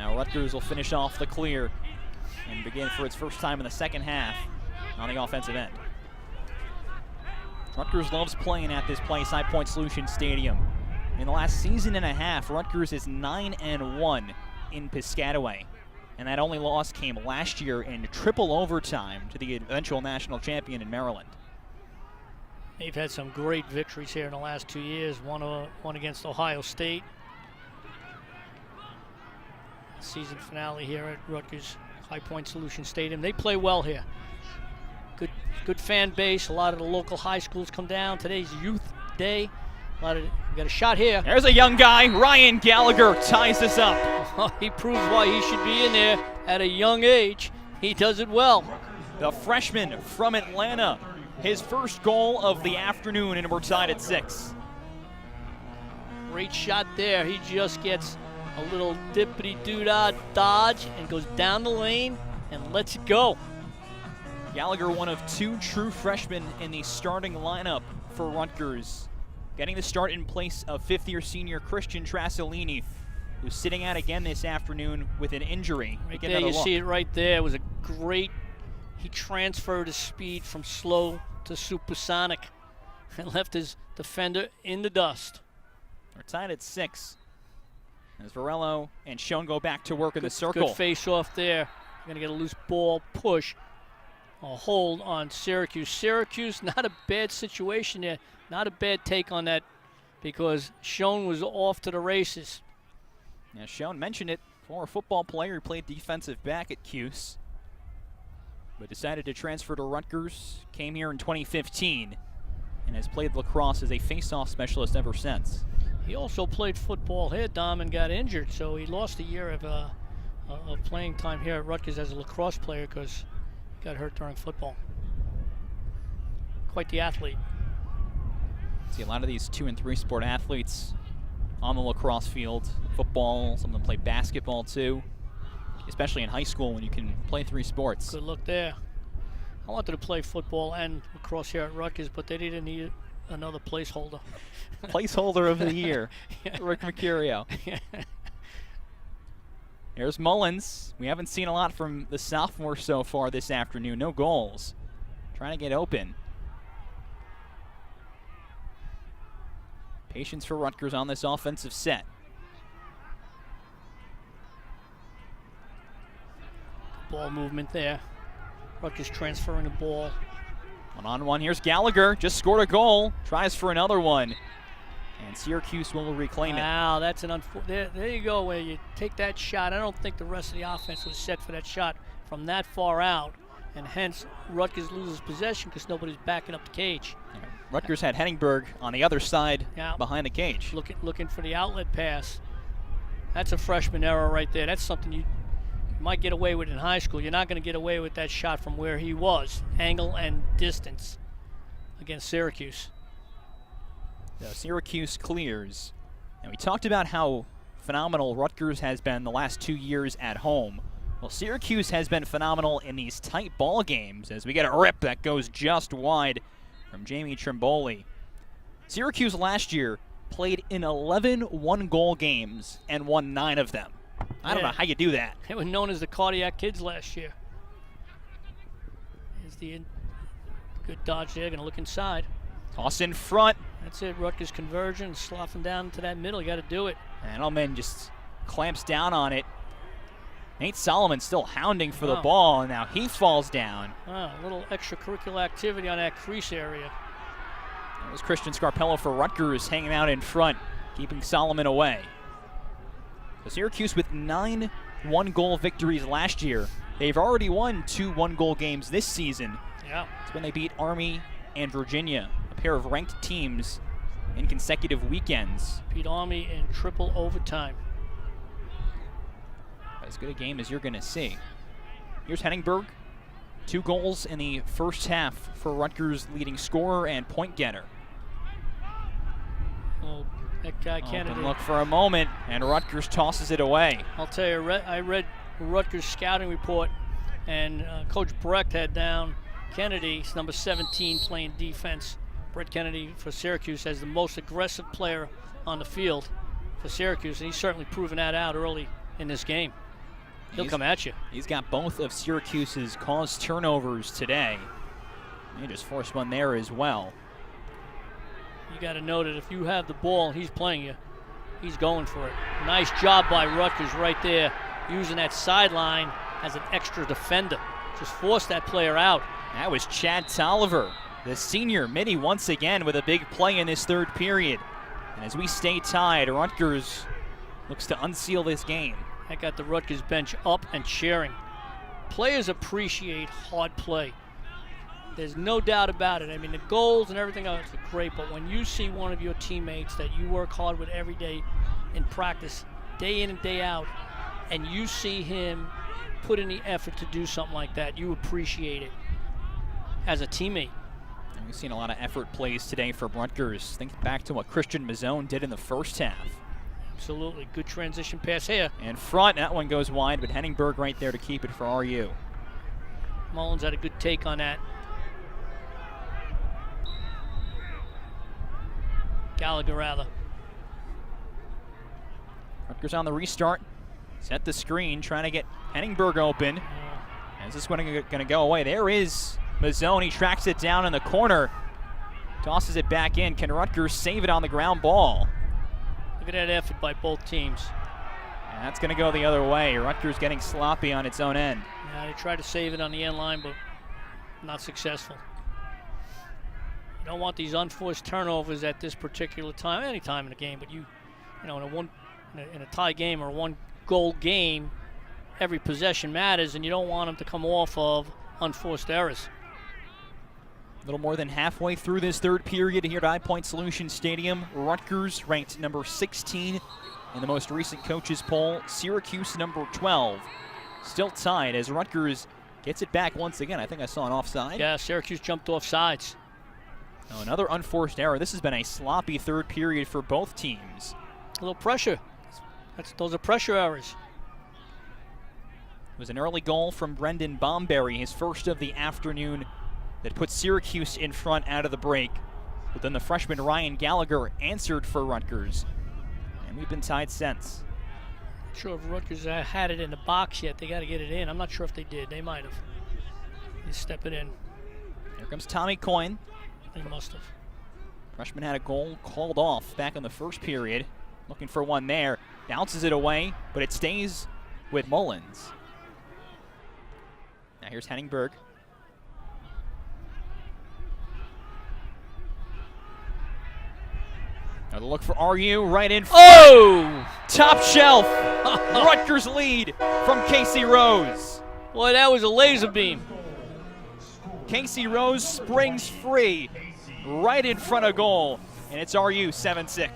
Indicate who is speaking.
Speaker 1: Now Rutgers will finish off the clear and begin for its first time in the second half on the offensive end. Rutgers loves playing at this place, High Point Solutions Stadium. In the last season and a half, Rutgers is 9-1 in Piscataway. And that only loss came last year in triple overtime to the eventual national champion in Maryland.
Speaker 2: They've had some great victories here in the last 2 years. One against Ohio State. Season finale here at Rutgers High Point Solutions Stadium. They play well here. Good fan base. A lot of the local high schools come down. Today's youth day. We got a shot here.
Speaker 1: There's a young guy. Ryan Gallagher ties this up.
Speaker 2: He proves why he should be in there at a young age. He does it well.
Speaker 1: The freshman from Atlanta. His first goal of the afternoon, and we're tied at 6.
Speaker 2: Great shot there. He just gets a little dippity-doo-dah dodge and goes down the lane and lets it go.
Speaker 1: Gallagher, one of 2 true freshmen in the starting lineup for Rutgers. Getting the start in place of fifth-year senior Christian Trasolini, who's sitting out again this afternoon with an injury.
Speaker 2: Right there, you see it right there. It was a great, he transferred his speed from slow to supersonic and left his defender in the dust.
Speaker 1: We're tied at 6. As Varello and Schoen go back to work in the circle.
Speaker 2: Good face-off there. Going to get a loose ball push. A hold on Syracuse. Syracuse, not a bad situation there. Not a bad take on that because Schoen was off to the races.
Speaker 1: Yeah, Schoen mentioned it. Former football player who played defensive back at Cuse, but decided to transfer to Rutgers. Came here in 2015 and has played lacrosse as a face-off specialist ever since.
Speaker 2: He also played football here, Dom, and got injured, so he lost a year of playing time here at Rutgers as a lacrosse player because he got hurt during football. Quite the athlete.
Speaker 1: See a lot of these 2- and 3-sport athletes on the lacrosse field. Football, some of them play basketball too, especially in high school when you can play 3 sports.
Speaker 2: Good look there. I wanted to play football and lacrosse here at Rutgers, but they didn't need another placeholder.
Speaker 1: Placeholder of the year, Rick Mercurio. Here's Mullins. We haven't seen a lot from the sophomore so far this afternoon. No goals. Trying to get open. Patience for Rutgers on this offensive set.
Speaker 2: Ball movement there. Rutgers transferring the ball.
Speaker 1: 1-on-1. Here's Gallagher. Just scored a goal. Tries for another one. And Syracuse will reclaim it.
Speaker 2: Wow, that's an there you go, where you take that shot. I don't think the rest of the offense was set for that shot from that far out. And hence, Rutgers loses possession because nobody's backing up the cage.
Speaker 1: Yeah. Rutgers had Henningberg on the other side behind the cage.
Speaker 2: Looking for the outlet pass. That's a freshman error right there. That's something you might get away with in high school. You're not going to get away with that shot from where he was. Angle and distance against Syracuse.
Speaker 1: So Syracuse clears. And we talked about how phenomenal Rutgers has been the last 2 years at home. Well, Syracuse has been phenomenal in these tight ball games as we get a rip that goes just wide from Jamie Trimboli. Syracuse last year played in 11 one-goal games and won 9 of them. I don't know how you do that.
Speaker 2: They were known as the Cardiac Kids last year. Here's the good dodge there, gonna look inside.
Speaker 1: Toss in front.
Speaker 2: That's it, Rutgers conversion, sloughing down into that middle, you gotta do it.
Speaker 1: And Edelman just clamps down on it. Nate Solomon still hounding for the ball, and now he falls down.
Speaker 2: A little extracurricular activity on that crease area.
Speaker 1: That was Christian Scarpello for Rutgers hanging out in front, keeping Solomon away. So Syracuse with 9 one-goal victories last year. They've already won 2 one-goal games this season.
Speaker 2: Yeah.
Speaker 1: It's when they beat Army and Virginia, a pair of ranked teams in consecutive weekends.
Speaker 2: Beat Army in triple overtime.
Speaker 1: As good a game as you're going to see. Here's Henningberg. 2 goals in the first half for Rutgers' leading scorer and point getter.
Speaker 2: Well, that guy Kennedy.
Speaker 1: Look for a moment, and Rutgers tosses it away.
Speaker 2: I'll tell you, I read Rutgers' scouting report, and Coach Brecht had down Kennedy, he's number 17, playing defense. Brett Kennedy for Syracuse as the most aggressive player on the field for Syracuse, and he's certainly proven that out early in this game. He'll come at you.
Speaker 1: He's got both of Syracuse's caused turnovers today. He just forced one there as well.
Speaker 2: You got to know that if you have the ball and he's playing you, he's going for it. Nice job by Rutgers right there, using that sideline as an extra defender. Just force that player out.
Speaker 1: That was Chad Tolliver, the senior midi, once again with a big play in this third period. And as we stay tied, Rutgers looks to unseal this game.
Speaker 2: That got the Rutgers bench up and cheering. Players appreciate hard play. There's no doubt about it. I mean, the goals and everything else are great, but when you see one of your teammates that you work hard with every day in practice, day in and day out, and you see him put in the effort to do something like that, you appreciate it as a teammate.
Speaker 1: And we've seen a lot of effort plays today for Rutgers. Think back to what Christian Mazzone did in the first half.
Speaker 2: Absolutely. Good transition pass here.
Speaker 1: In front, that one goes wide, but Henningberg right there to keep it for RU.
Speaker 2: Mullins had a good take on that. Gallagher, rather.
Speaker 1: Rutgers on the restart. Set the screen, trying to get Henningberg open. Is this one going to go away? There is Mazzone. He tracks it down in the corner. Tosses it back in. Can Rutgers save it on the ground ball?
Speaker 2: Look at that effort by both teams.
Speaker 1: And that's going to go the other way. Rutgers getting sloppy on its own end.
Speaker 2: Yeah, they tried to save it on the end line, but not successful. You don't want these unforced turnovers at this particular time, any time in the game, but you know, in a tie game or a one-goal game, every possession matters, and you don't want them to come off of unforced errors.
Speaker 1: A little more than halfway through this third period here at High Point Solution Stadium. Rutgers ranked number 16 in the most recent coaches poll. Syracuse number 12. Still tied as Rutgers gets it back once again. I think I saw an offside.
Speaker 2: Yeah, Syracuse jumped off sides.
Speaker 1: Oh, another unforced error. This has been a sloppy third period for both teams.
Speaker 2: A little pressure. Those are pressure errors.
Speaker 1: It was an early goal from Brendan Bomberry, his first of the afternoon, that put Syracuse in front out of the break. But then the freshman Ryan Gallagher answered for Rutgers. And we've been tied since.
Speaker 2: Not sure if Rutgers had it in the box yet. They got to get it in. I'm not sure if they did. They might have. They step it in.
Speaker 1: Here comes Tommy Coyne.
Speaker 2: They must have.
Speaker 1: Freshman had a goal called off back in the first period. Looking for one there. Bounces it away, but it stays with Mullins. Now here's Henningberg. Another look for RU right in front.
Speaker 2: Oh!
Speaker 1: Top shelf. Rutgers lead from Casey Rose.
Speaker 2: Boy, that was a laser beam.
Speaker 1: Casey Rose springs free right in front of goal, and it's RU 7-6.